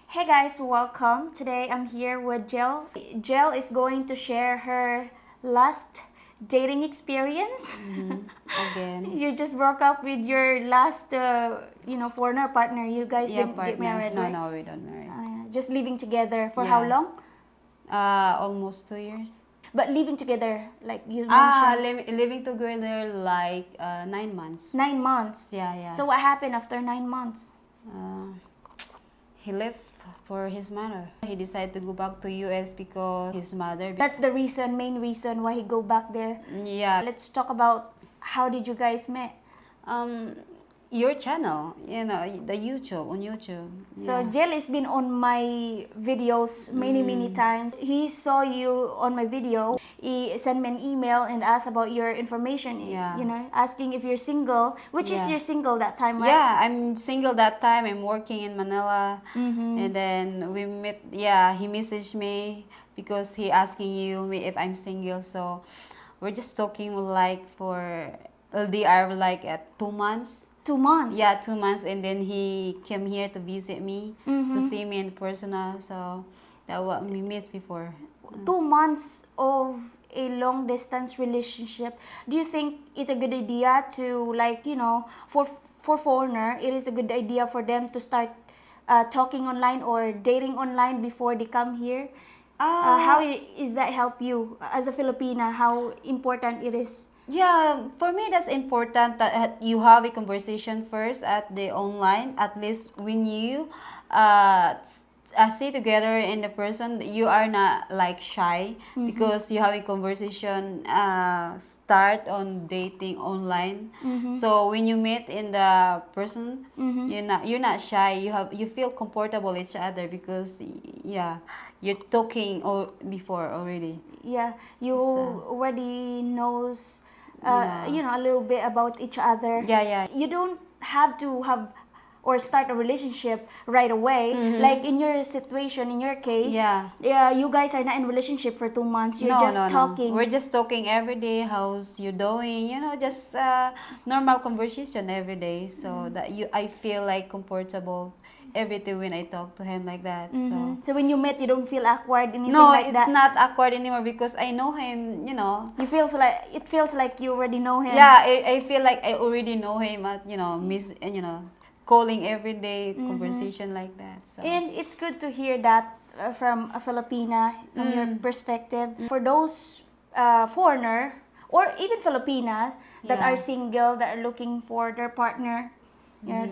Hey guys, welcome. Today I'm here with Jill. Jill is going to share her last dating experience. Again. You just broke up with your last, foreigner partner. You guys Yeah, didn't get partner. married, No, right? no, we don't marry. Just living together for how Yeah. long? Almost 2 years. But living together, like you Ah, mentioned, living together like 9 months. 9 months. Yeah, yeah. So what happened after 9 months? Uh, he left for his mother. He decided to go back to US because his mother. That's the reason, main reason why he go back there. Yeah. Let's talk about how did you guys met? Um, your channel, the YouTube on YouTube. So Yeah. Jill has been on my videos many times. He saw you on my video. He sent me an email and asked about your information. Yeah. Asking if you're single, which is Yeah. you're single that time, right? Yeah, I'm single that time. I'm working in Manila. And then we met. Yeah, he messaged me because he asking me if I'm single. So we're just talking like for LDR like at 2 months. 2 months. Yeah, 2 months, and then he came here to visit me to see me in personal. So that what we met before. 2 months of a long distance relationship. Do you think it's a good idea to for foreigner, it is a good idea for them to start talking online or dating online before they come here? How is that help you as a Filipina? How important it is? Yeah, for me that's important that you have a conversation first at the online. At least when you stay together in the person, you are not like shy because you have a conversation start on dating online. So when you meet in the person, you're not shy. You feel comfortable each other because yeah, you're talking before already. Yeah, you So, already knows you know. a little bit about each other. Yeah, yeah. You don't have to have or start a relationship right away. Like in your situation, in your case, Yeah. you guys are not in relationship for 2 months. You're No, just no, no. talking. We're just talking every day. How's you doing? Just normal conversation every day. So that I feel like comfortable every day when I talk to him like that. So So when you met, you don't feel awkward, anything no, like it's that. not awkward anymore because I know him. It feels like you already know him. Yeah, I feel like I already know him. At calling every day conversation like that. So And it's good to hear that from a Filipina, from your perspective. For those foreigner or even Filipinas that Yeah. are single, that are looking for their partner,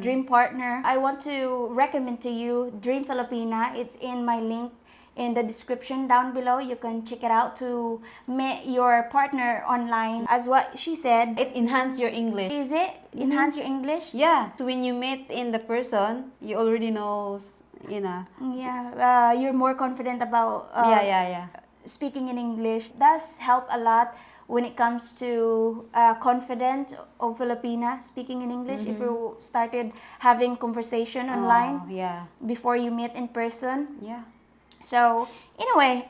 dream partner, I want to recommend to you Dream Filipina. It's in my link in the description down below. You can check it out to meet your partner online. As what she said, it enhance your English. is it enhance your English? Yeah, so when you meet in the person, you already know. Yeah, you're more confident about Yeah. speaking in English. Does help a lot when it comes to confident of Filipina speaking in English. If you started having conversation online Oh, yeah. before you meet in person. Yeah. So anyway,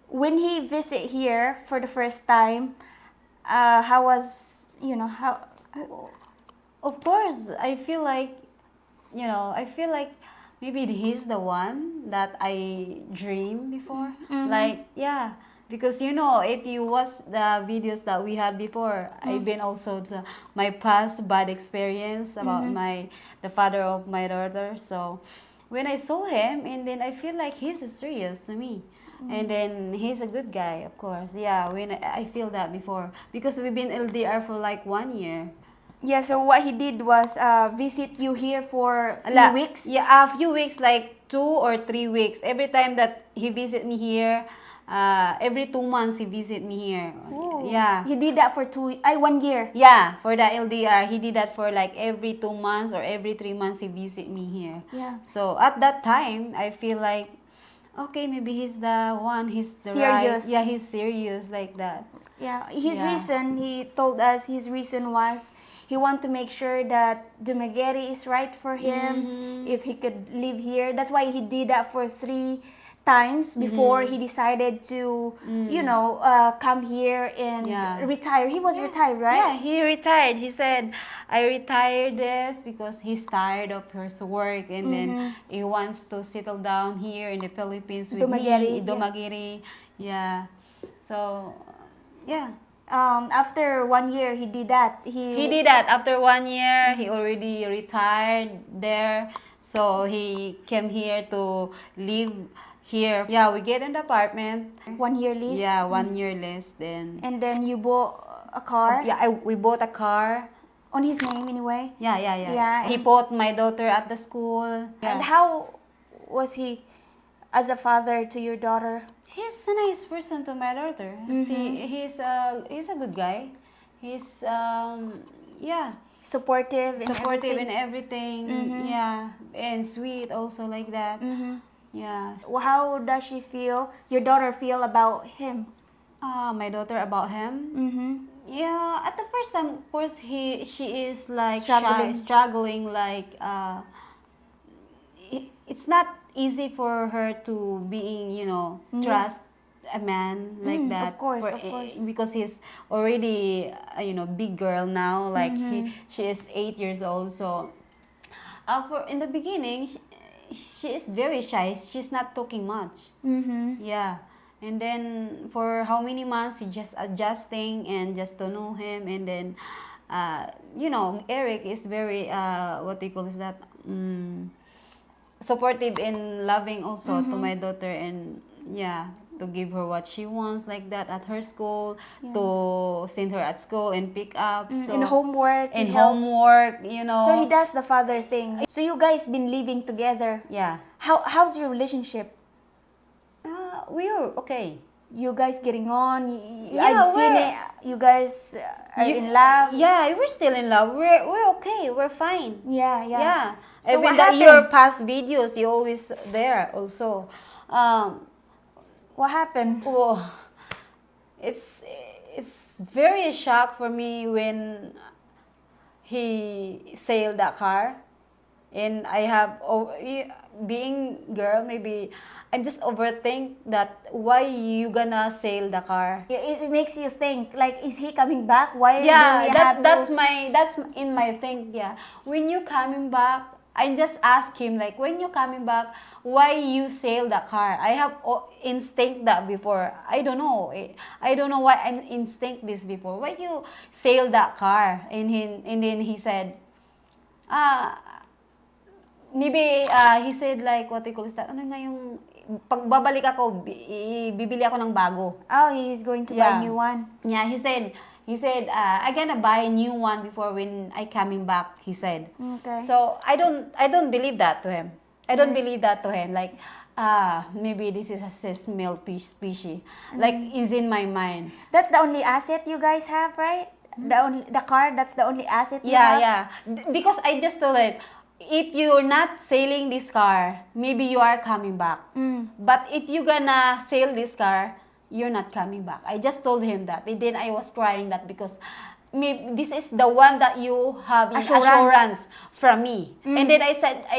when he visit here for the first time, how was how? Of course, I feel like maybe he's the one that I dreamed before. Like, yeah, because if you watch the videos that we had before, I've been also to my past bad experience about the father of my daughter. So when I saw him, and then I feel like he's serious to me. And then he's a good guy, of course. Yeah, when I feel that before because we've been LDR for like 1 year. Yeah, so what he did was visit you here for a few Ala, weeks. Yeah, a few weeks, like 2 or 3 weeks. Every time that he visit me here, every 2 months he visit me here. Ooh. Yeah. He did that for 1 year. Yeah, for the LDR, he did that for like every 2 months or every 3 months he visit me here. Yeah. So at that time, I feel like, okay, maybe he's the one. He's the right. Serious. Yeah, he's serious like that. Yeah, his Yeah. reason, he told us his reason was he want to make sure that Dumaguete is right for him, if he could live here. That's why he did that for times before he decided to, come here and Yeah. retire. He was retired, right? Yeah, he retired. He said, I retired this because he's tired of his work, and then he wants to settle down here in the Philippines with Dumaguete, me, Dumaguete. Yeah. So, yeah. After 1 year, he did that. He did that. After 1 year, he already retired there. So he came here to live here. Yeah, we get an apartment. 1 year lease. Yeah, 1 year less. Then And then you bought a car yeah, we bought a car. on his name anyway. Yeah. Yeah, He and- put my daughter at the school. And Yeah. how was he as a father to your daughter? He's a nice person to my daughter. See, he's a good guy. He's yeah, Supportive and supportive in everything? everything. Yeah, and sweet also like that. Yeah. How does she feel, your daughter feel about him? My daughter about him. Yeah, at the first time, of course, she is like Struggling. struggling like it's not easy for her to being, trust a man like that. Of course, of course. Because he's already, big girl now. Like she is 8 years old. So, for in the beginning, she is very shy. She's not talking much. Yeah. And then for how many months, she just adjusting and just to know him. And then, Eric is very, what do you call this that? Supportive and loving also to my daughter, and yeah, to give her what she wants like that at her school, to send her at school and pick up. So In homework, he in helps. homework, So he does the father thing. So you guys been living together. Yeah. How's your relationship? We are okay. You guys getting on? Yeah, I've seen we're- it. You guys are in love. Yeah, we're still in love. We're okay. We're fine. Yeah. Yeah. So Even what that happened? your past videos, you always there also. What happened? Oh, it's very a shock for me when he sailed that car, and I have being girl, maybe I'm just overthink that why you gonna sail the car. It makes you think, like, is he coming back? Why Yeah, do we have that's to... that's in my think. Yeah, when you coming back, I just ask him like, when you coming back, why you sail the car? I have instinct that before. I don't know. I don't know why I instinct this before. Why you sail that car? And then he said, maybe he said like, what they call that? Ano nga yung pagbabalik ako, bibili ako ng bago. Oh, he's going to buy a new one. Yeah, he said, I gonna buy a new one before when I coming back, he said. Okay. So I don't believe that to him. I don't believe that to him. Like, maybe this is a smell species. Like, is in my mind. That's the only asset you guys have, right? The car, that's the only asset you have? Yeah. Because I just told it, if you're not sailing this car, maybe you are coming back. But if you gonna sail this car, you're not coming back. I just told him that. And then I was crying that because maybe this is the one that you have in assurance from me. And then I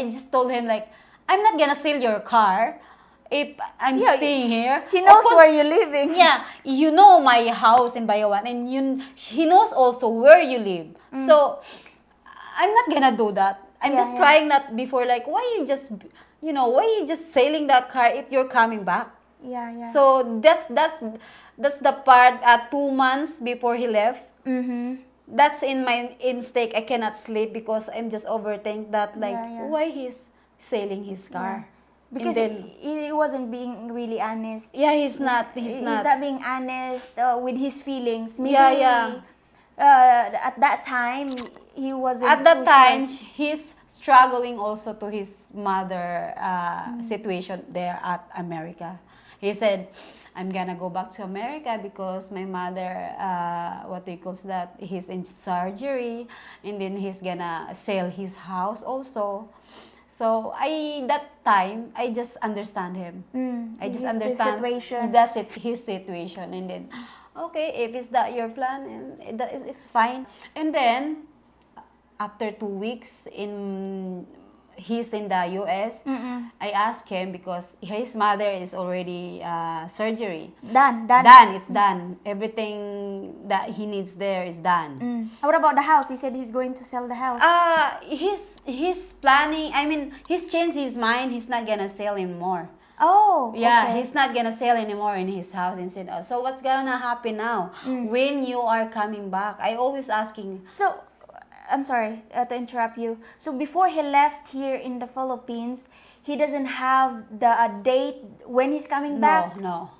just told him like, I'm not gonna sail your car if I'm staying here. He knows Of course, where you're living. yeah, you know my house in Bayawan, and he knows also where you live. So I'm not gonna do that. I'm just crying that before, like, why you just sailing that car if you're coming back? Yeah. So that's the part 2 months before he left. That's in my instinct. I cannot sleep because I'm just overthink that, like, why he's sailing his car. Because And then, he wasn't being really honest. yeah, he's not. He's not. being honest with his feelings. Maybe Yeah. At that time, he wasn't At that so time, sure. he's struggling also to his mother situation there at America. He said, I'm gonna go back to America because my mother, what they call that, he's in surgery, and then he's gonna sell his house also. So that time, I just understand him. I just understand situation. his situation, and then, okay, if it's that your plan, and it's fine. And then, after 2 weeks he's in the US, I asked him because his mother is already surgery. Done. Done. It's done. Everything that he needs there is done. What about the house? He said he's going to sell the house. He's planning. I mean, he's changed his mind. He's not gonna sell anymore. Oh, Yeah, okay. he's not gonna sell anymore in his house. Instead, so what's gonna happen now when you are coming back? I always asking. So, I'm sorry to interrupt you. So before he left here in the Philippines, he doesn't have the date when he's coming back. No.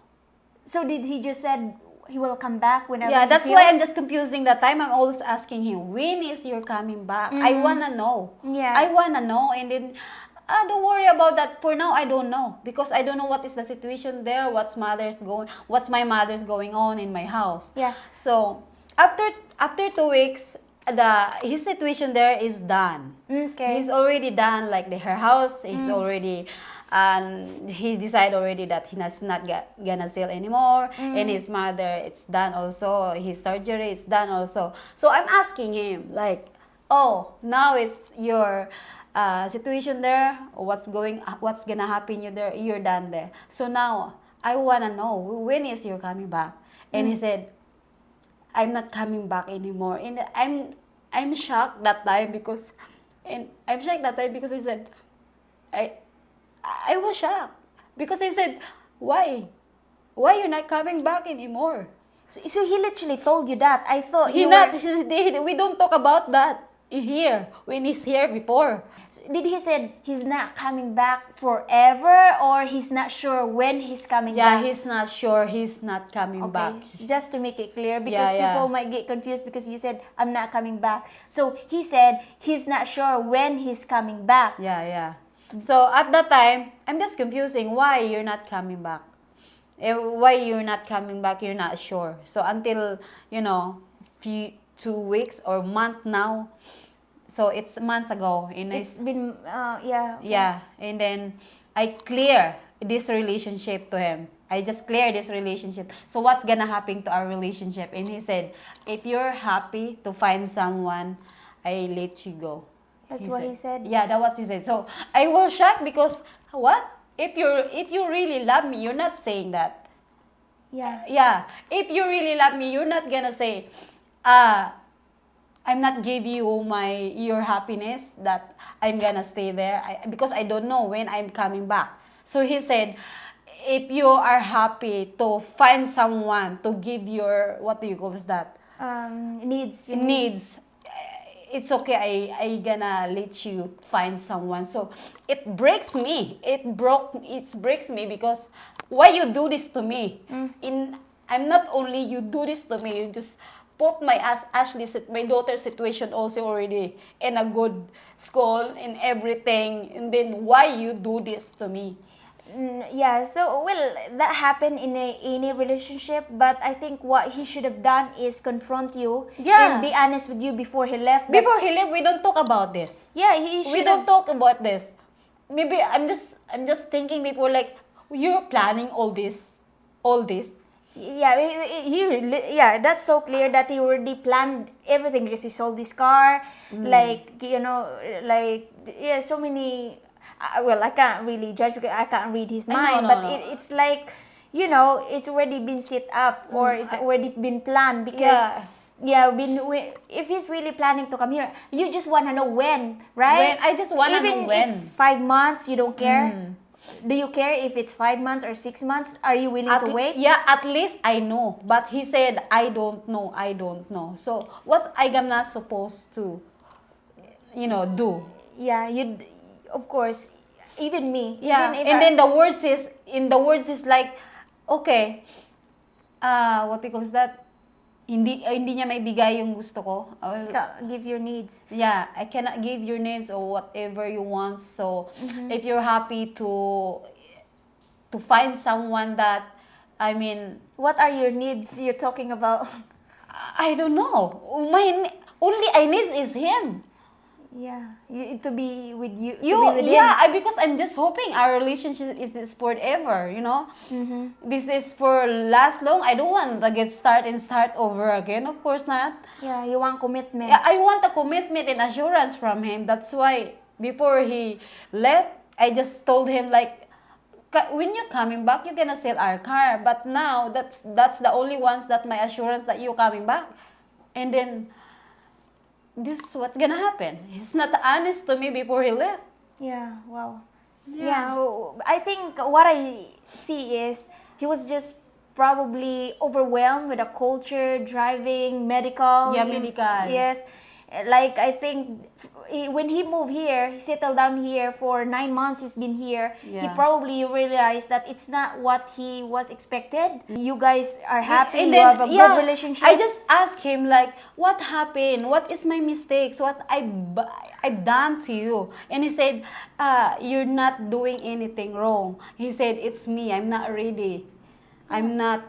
So did he just said he will come back whenever? Yeah, he that's why I'm feels? just confusing that time. I'm always asking him, when is your coming back? I wanna know. Yeah. I wanna know, and then don't worry about that. For now, I don't know because I don't know what is the situation there. What's my mother's going on in my house. Yeah. So after 2 weeks, his situation there is done. Okay. He's already done. Like her house, he's already. And he decided already that he's not gonna sell anymore, and his mother, it's done also. His surgery, it's done also. So I'm asking him like, oh, now it's your situation there. What's gonna happen? You're done there. So now I wanna know when is you coming back? And he said, I'm not coming back anymore. And I'm shocked that time because he said, I was shocked because he said, why you're not coming back anymore? So he literally told you that. I thought We don't talk about that here when he's here before. Did he said he's not coming back forever, or he's not sure when he's coming Yeah, back? he's not sure. He's not coming Okay, back. just to make it clear, because Yeah. people might get confused because you said I'm not coming back. So he said he's not sure when he's coming back. Yeah. So at that time, I'm just confusing why you're not coming back. Why you're not coming back, you're not sure. So until, few 2 weeks or month now. So it's months ago. And It's been yeah. yeah. And then I clear this relationship to him. I just clear this relationship. So what's gonna happen to our relationship? And he said, if you're happy to find someone, I let you go. That's what he said. Yeah, that's what he said. So I was shocked because what? If you really love me, you're not saying that. Yeah. Yeah. If you really love me, you're not gonna say, I'm not give you your happiness that I'm gonna stay there because I don't know when I'm coming back. So he said, if you are happy to find someone to give your, what do you call that? Needs. Needs. It's okay. I gonna let you find someone. So it breaks me. It breaks me because why you do this to me? I'm not only you do this to me. You just put my my daughter's situation also already in a good school and everything. And then why you do this to me? Yeah, so well, that happened in a relationship, but I think what he should have done is confront you and be honest with you before he left. Before he left, we don't talk about this. Yeah, he should. We don't talk about this. Maybe I'm just thinking before, like, you're planning all this. Yeah, yeah, that's so clear that he already planned everything because he sold his car, like yeah, so many. Well, I can't really judge because I can't read his mind, but it's like, it's already been set up or it's already been planned because if he's really planning to come here, you just want to know when, right? I just want to know when. Even it's 5 months, you don't care. Do you care if it's 5 months or 6 months? Are you willing to wait? Yeah, at least I know. But he said, I don't know. So what's I not supposed to, do? Yeah, of course, even me. Yeah, even if and then the words is like, okay, what do you call that? Hindi niya maibigay yung gusto ko. give your needs. Yeah, I cannot give your needs or whatever you want. So if you're happy to find someone that, I mean, What are your needs you're talking about? I don't know. My only I need is him. Yeah, to be with you. Because I'm just hoping our relationship is this forever, This is for last long. I don't want to get start over again. Of course not. Yeah, you want commitment. Yeah, I want a commitment and assurance from him. That's why before he left, I just told him like, when you're coming back, you're gonna sell our car. But now that's the only ones that my assurance that you're coming back. And then this is what's gonna happen. He's not honest to me before he left. Yeah, wow. Yeah. I think what I see is he was just probably overwhelmed with the culture, driving, medical. Yeah, medical. Yes. Like I think when he moved here, he settled down here for 9 months. He's been here. He Yeah. probably realized that it's not what he was expected. You guys are happy. And You then, have a yeah, good relationship. I just asked him like, what happened? What is my mistakes? What I've done to you? And he said, you're not doing anything wrong. He said, it's me. I'm not ready. I'm not,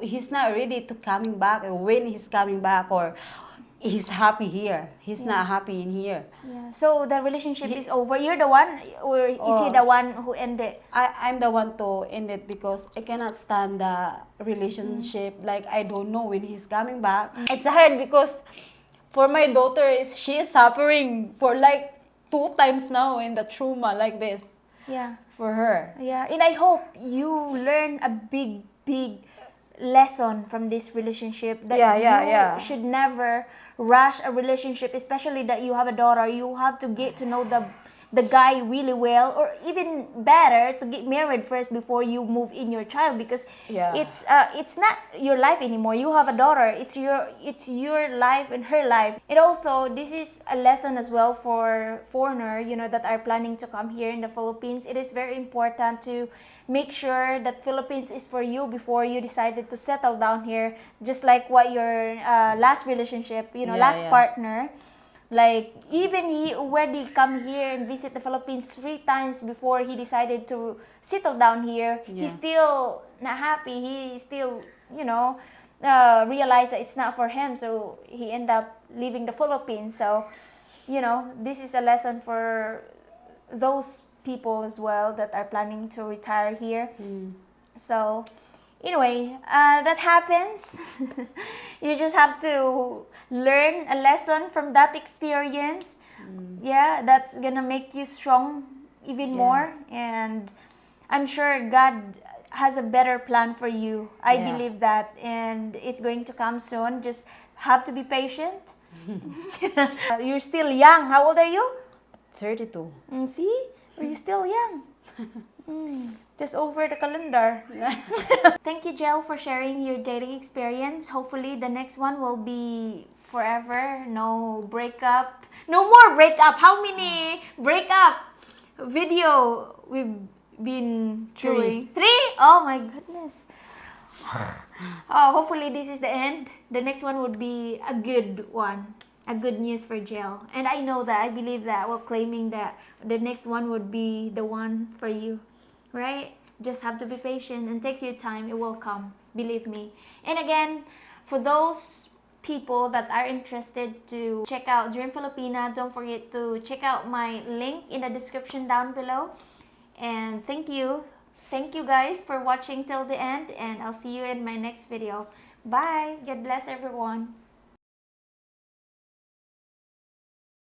he's not ready to coming back, or when he's coming back, or he's happy here. He's not happy in here. Yeah. So the relationship is over. You're the one, or is he Oh. the one who ended? I'm the one to end it because I cannot stand the relationship. Like, I don't know when he's coming back. It's hard because for my daughter, she is suffering for like 2 times now in the trauma like this Yeah. for her. Yeah, and I hope you learn a big, big lesson from this relationship that you should never rush a relationship, especially that you have a daughter. You have to get to know the guy really well, or even better, to get married first before you move in your child, because Yeah. it's not your life anymore. You have a daughter. It's your life and her life. And also, this is a lesson as well for foreigner, that are planning to come here in the Philippines. It is very important to make sure that Philippines is for you before you decided to settle down here. Just like what your last relationship, last Yeah. partner. Like, even he already come here and visit the Philippines 3 times before he decided to settle down here. Yeah. He's still not happy. He still, realized that it's not for him. So he ended up leaving the Philippines. So, this is a lesson for those people as well that are planning to retire here. So, anyway, that happens. You just have to learn a lesson from that experience. Yeah, that's gonna make you strong even more. And I'm sure God has a better plan for you. I Yeah. believe that. And it's going to come soon. Just have to be patient. You're still young. How old are you? 32. See? You're still young. Just over the calendar. Thank you, Jel, for sharing your dating experience. Hopefully, the next one will be forever. No breakup. No more breakup. How many breakup video we've been 3. doing? 3? Oh my goodness. Oh, hopefully this is the end. The next one would be a good one. A good news for Jel. And I know that. I believe that. Well, claiming that the next one would be the one for you. Right? Just have to be patient and take your time. It will come. Believe me. And again, for those people that are interested to check out Dream Filipina, don't forget to check out my link in the description down below. And thank you. Thank you guys for watching till the end. And I'll see you in my next video. Bye. God bless everyone.